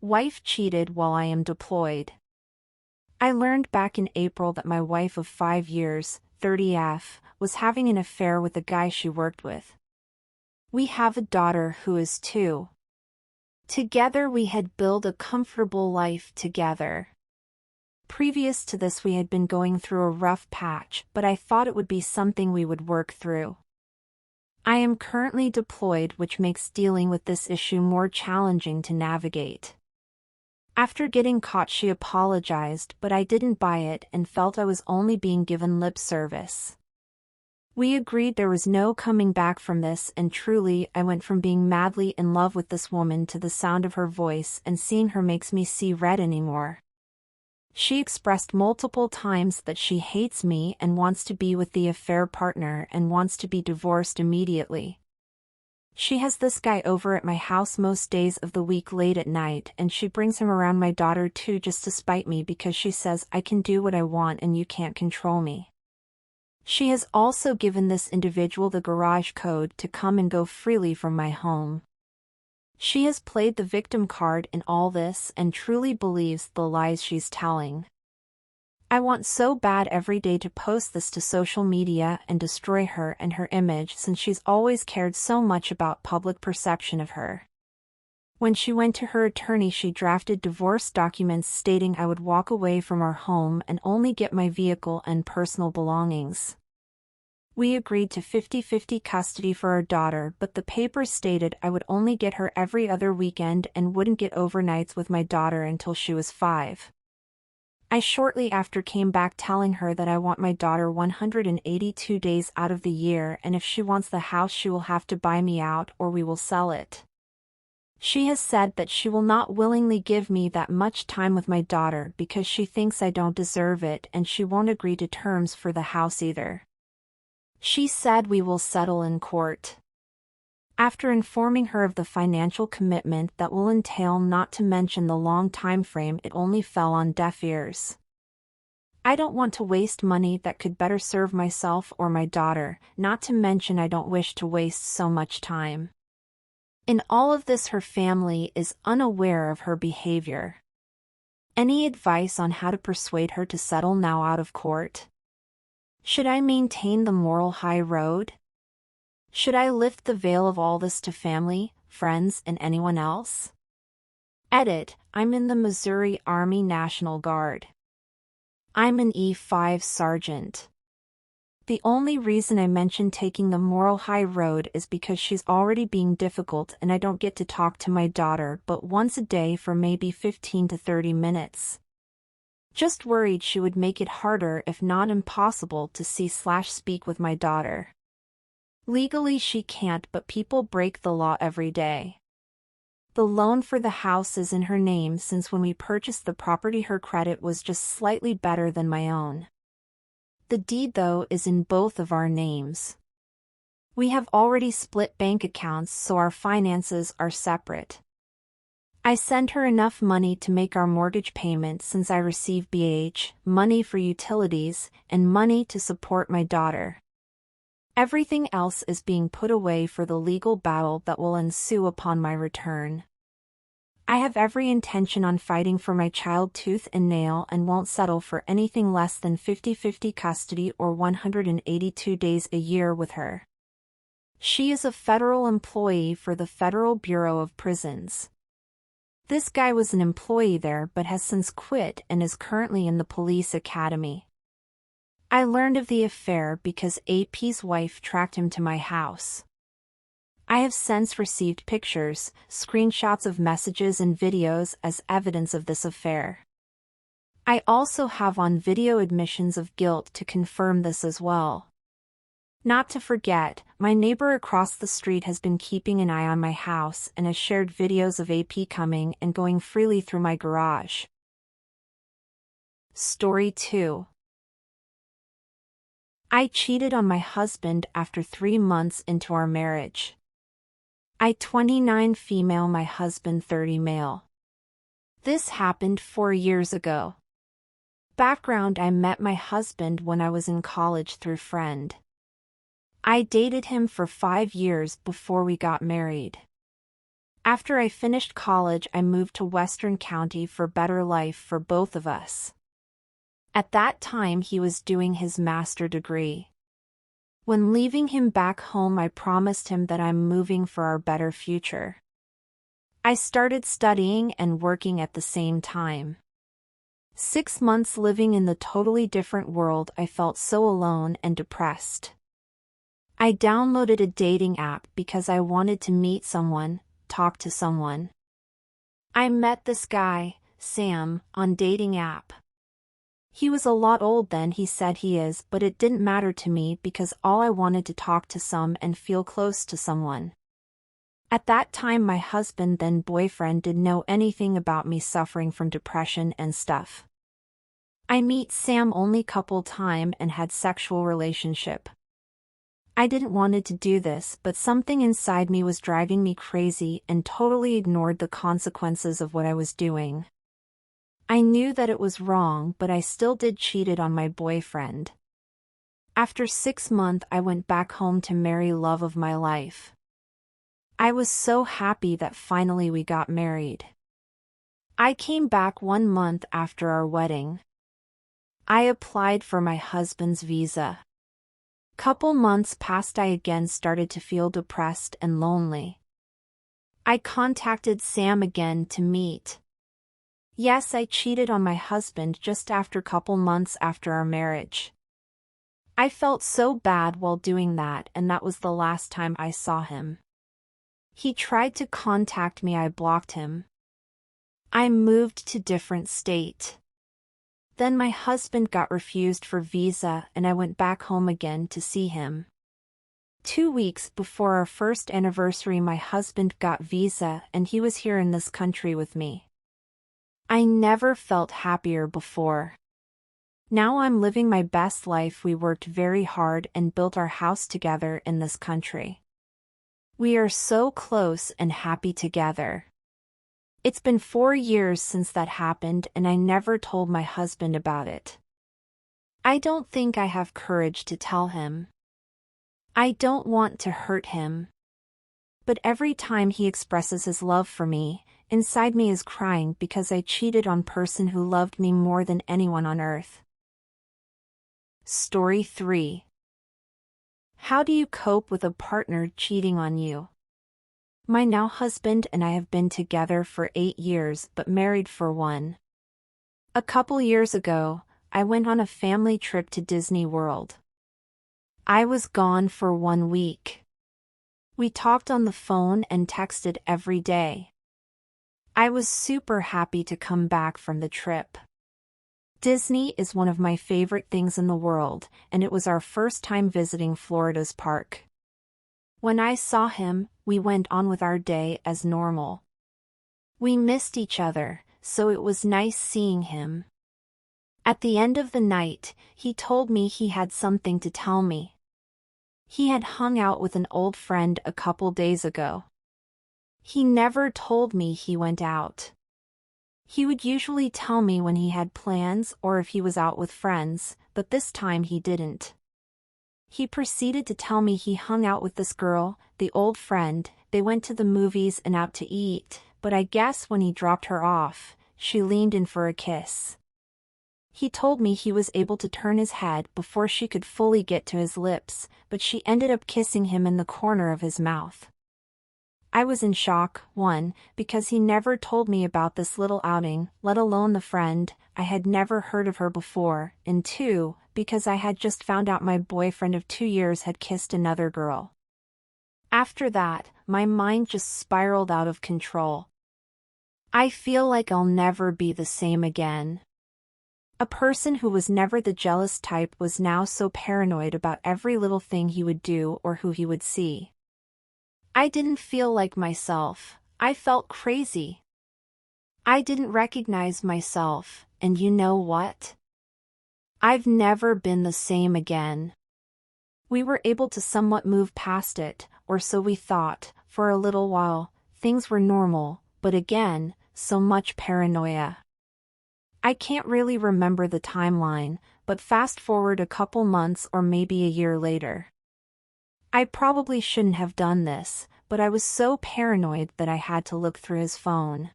Wife cheated while I am deployed. I learned back in April that my wife of 5 years, 30F, was having an affair with a guy she worked with. We have a daughter who is 2. Together we had built a comfortable life together. Previous to this we had been going through a rough patch, but I thought it would be something we would work through. I am currently deployed, which makes dealing with this issue more challenging to navigate. After getting caught, she apologized, but I didn't buy it and felt I was only being given lip service. We agreed there was no coming back from this, and truly, I went from being madly in love with this woman to the sound of her voice, and seeing her makes me see red anymore. She expressed multiple times that she hates me and wants to be with the affair partner and wants to be divorced immediately. She has this guy over at my house most days of the week late at night, and she brings him around my daughter too just to spite me because she says I can do what I want and you can't control me. She has also given this individual the garage code to come and go freely from my home. She has played the victim card in all this and truly believes the lies she's telling. I want so bad every day to post this to social media and destroy her and her image, since she's always cared so much about public perception of her. When she went to her attorney, she drafted divorce documents stating I would walk away from our home and only get my vehicle and personal belongings. We agreed to 50-50 custody for our daughter, but the papers stated I would only get her every other weekend and wouldn't get overnights with my daughter until she was 5. I shortly after came back telling her that I want my daughter 182 days out of the year, and if she wants the house she will have to buy me out or we will sell it. She has said that she will not willingly give me that much time with my daughter because she thinks I don't deserve it, and she won't agree to terms for the house either. She said we will settle in court. After informing her of the financial commitment that will entail, not to mention the long time frame, it only fell on deaf ears. I don't want to waste money that could better serve myself or my daughter, not to mention I don't wish to waste so much time. In all of this, her family is unaware of her behavior. Any advice on how to persuade her to settle now out of court? Should I maintain the moral high road? Should I lift the veil of all this to family, friends, and anyone else? Edit: I'm in the Missouri Army National Guard. I'm an E5 sergeant. The only reason I mention taking the moral high road is because she's already being difficult and I don't get to talk to my daughter but once a day for maybe 15 to 30 minutes. Just worried she would make it harder, if not impossible, to see/speak with my daughter. Legally she can't, but people break the law every day. The loan for the house is in her name, since when we purchased the property her credit was just slightly better than my own. The deed, though, is in both of our names. We have already split bank accounts, so our finances are separate. I send her enough money to make our mortgage payment since I receive BH, money for utilities, and money to support my daughter. Everything else is being put away for the legal battle that will ensue upon my return. I have every intention on fighting for my child tooth and nail and won't settle for anything less than 50-50 custody or 182 days a year with her. She is a federal employee for the Federal Bureau of Prisons. This guy was an employee there but has since quit and is currently in the police academy. I learned of the affair because AP's wife tracked him to my house. I have since received pictures, screenshots of messages and videos as evidence of this affair. I also have on video admissions of guilt to confirm this as well. Not to forget, my neighbor across the street has been keeping an eye on my house and has shared videos of AP coming and going freely through my garage. Story 2. I cheated on my husband after 3 months into our marriage. I 29 female, my husband 30 male. This happened 4 years ago. Background: I met my husband when I was in college through friend. I dated him for 5 years before we got married. After I finished college, I moved to Western County for better life for both of us. At that time, he was doing his master's degree. When leaving him back home, I promised him that I'm moving for our better future. I started studying and working at the same time. 6 months living in the totally different world, I felt so alone and depressed. I downloaded a dating app because I wanted to meet someone, talk to someone. I met this guy, Sam, on dating app. He was a lot old than he said he is, but it didn't matter to me because all I wanted to talk to some and feel close to someone. At that time, my husband, then boyfriend, didn't know anything about me suffering from depression and stuff. I meet Sam only couple time and had sexual relationship. I didn't wanted to do this, but something inside me was driving me crazy and totally ignored the consequences of what I was doing. I knew that it was wrong, but I still did cheated on my boyfriend. After 6 months, I went back home to marry love of my life. I was so happy that finally we got married. I came back 1 month after our wedding. I applied for my husband's visa. Couple months passed, I again started to feel depressed and lonely. I contacted Sam again to meet. Yes, I cheated on my husband just after couple months after our marriage. I felt so bad while doing that, and that was the last time I saw him. He tried to contact me, I blocked him. I moved to different state. Then my husband got refused for visa and I went back home again to see him. 2 weeks before our first anniversary, my husband got visa and he was here in this country with me. I never felt happier before. Now I'm living my best life. We worked very hard and built our house together in this country. We are so close and happy together. It's been 4 years since that happened and I never told my husband about it. I don't think I have courage to tell him. I don't want to hurt him. But every time he expresses his love for me, inside me is crying because I cheated on a person who loved me more than anyone on earth. Story 3. How do you cope with a partner cheating on you? My now husband and I have been together for 8 years but married for 1. A couple years ago, I went on a family trip to Disney World. I was gone for 1 week. We talked on the phone and texted every day. I was super happy to come back from the trip. Disney is one of my favorite things in the world, and it was our first time visiting Florida's park. When I saw him, we went on with our day as normal. We missed each other, so it was nice seeing him. At the end of the night, he told me he had something to tell me. He had hung out with an old friend a couple days ago. He never told me he went out. He would usually tell me when he had plans or if he was out with friends, but this time he didn't. He proceeded to tell me he hung out with this girl, the old friend, they went to the movies and out to eat, but I guess when he dropped her off, she leaned in for a kiss. He told me he was able to turn his head before she could fully get to his lips, but she ended up kissing him in the corner of his mouth. I was in shock, 1, because he never told me about this little outing, let alone the friend, I had never heard of her before, and 2, because I had just found out my boyfriend of 2 years had kissed another girl. After that, my mind just spiraled out of control. I feel like I'll never be the same again. A person who was never the jealous type was now so paranoid about every little thing he would do or who he would see. I didn't feel like myself, I felt crazy. I didn't recognize myself, and you know what? I've never been the same again. We were able to somewhat move past it, or so we thought, for a little while, things were normal, but again, so much paranoia. I can't really remember the timeline, but fast forward a couple months or maybe a year later. I probably shouldn't have done this, but I was so paranoid that I had to look through his phone.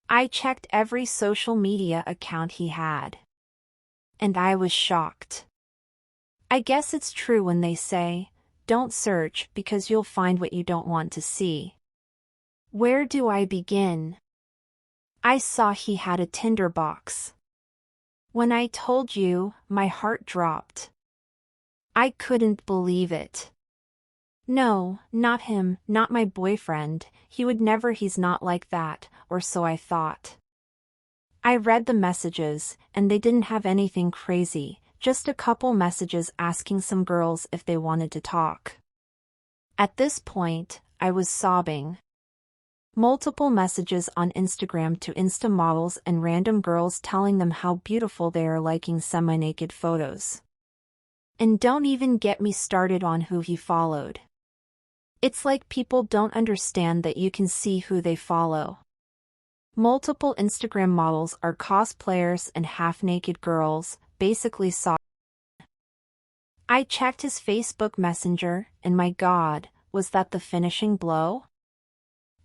I checked every social media account he had. And I was shocked. I guess it's true when they say, don't search because you'll find what you don't want to see. Where do I begin? I saw he had a Tinder box. When I told you, my heart dropped. I couldn't believe it. No, not him, not my boyfriend, he would never, he's not like that, or so I thought. I read the messages, and they didn't have anything crazy, just a couple messages asking some girls if they wanted to talk. At this point, I was sobbing. Multiple messages on Instagram to Insta models and random girls telling them how beautiful they are, liking semi-naked photos. And don't even get me started on who he followed. It's like people don't understand that you can see who they follow. Multiple Instagram models are cosplayers and half-naked girls, basically saw. I checked his Facebook Messenger, and my God, was that the finishing blow?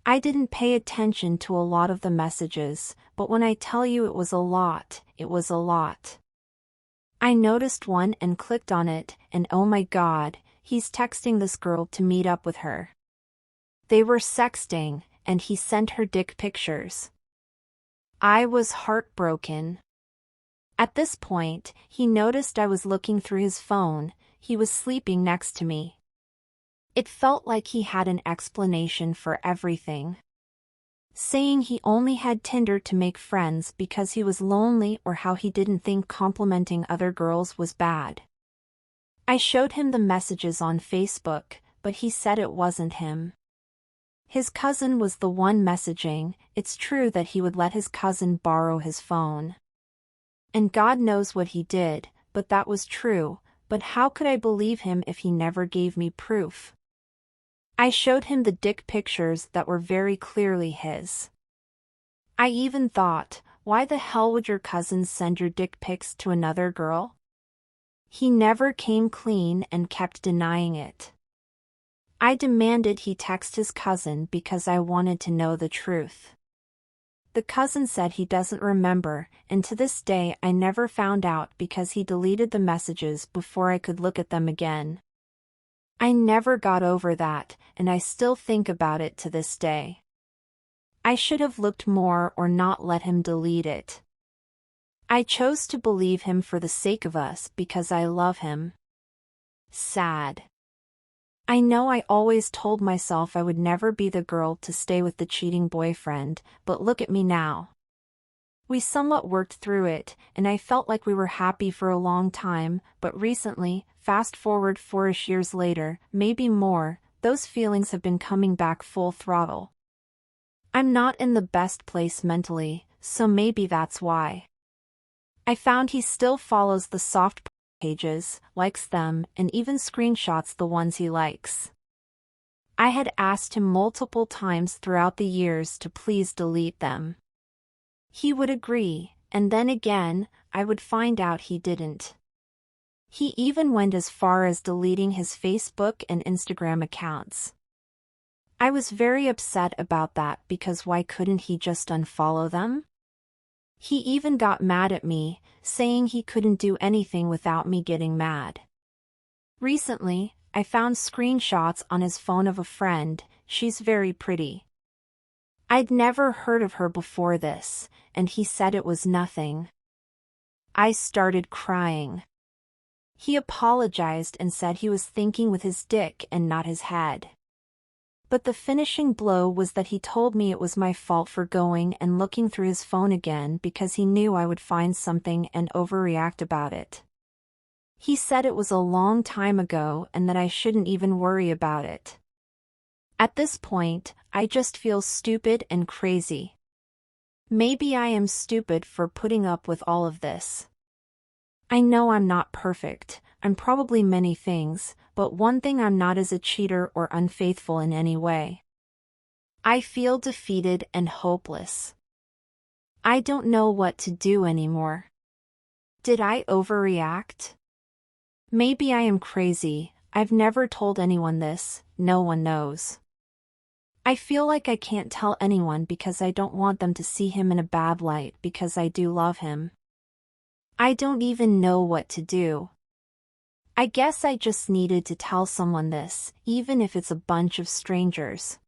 I didn't pay attention to a lot of the messages, but when I tell you it was a lot, it was a lot. I noticed one and clicked on it, and oh my God, he's texting this girl to meet up with her. They were sexting, and he sent her dick pictures. I was heartbroken. At this point, he noticed I was looking through his phone. He was sleeping next to me. It felt like he had an explanation for everything. Saying he only had Tinder to make friends because he was lonely, or how he didn't think complimenting other girls was bad. I showed him the messages on Facebook, but he said it wasn't him. His cousin was the one messaging. It's true that he would let his cousin borrow his phone. And God knows what he did, but that was true. But how could I believe him if he never gave me proof? I showed him the dick pictures that were very clearly his. I even thought, why the hell would your cousin send your dick pics to another girl? He never came clean and kept denying it. I demanded he text his cousin because I wanted to know the truth. The cousin said he doesn't remember, and to this day I never found out because he deleted the messages before I could look at them again. I never got over that, and I still think about it to this day. I should have looked more or not let him delete it. I chose to believe him for the sake of us because I love him. Sad. I know I always told myself I would never be the girl to stay with the cheating boyfriend, but look at me now. We somewhat worked through it, and I felt like we were happy for a long time, but recently, fast forward 4-ish years later, maybe more, those feelings have been coming back full throttle. I'm not in the best place mentally, so maybe that's why. I found he still follows the soft pages, likes them, and even screenshots the ones he likes. I had asked him multiple times throughout the years to please delete them. He would agree, and then again, I would find out he didn't. He even went as far as deleting his Facebook and Instagram accounts. I was very upset about that because why couldn't he just unfollow them? He even got mad at me, saying he couldn't do anything without me getting mad. Recently, I found screenshots on his phone of a friend. She's very pretty. I'd never heard of her before this, and he said it was nothing. I started crying. He apologized and said he was thinking with his dick and not his head. But the finishing blow was that he told me it was my fault for going and looking through his phone again because he knew I would find something and overreact about it. He said it was a long time ago and that I shouldn't even worry about it. At this point, I just feel stupid and crazy. Maybe I am stupid for putting up with all of this. I know I'm not perfect, I'm probably many things, but one thing I'm not is a cheater or unfaithful in any way. I feel defeated and hopeless. I don't know what to do anymore. Did I overreact? Maybe I am crazy. I've never told anyone this, no one knows. I feel like I can't tell anyone because I don't want them to see him in a bad light because I do love him. I don't even know what to do. I guess I just needed to tell someone this, even if it's a bunch of strangers.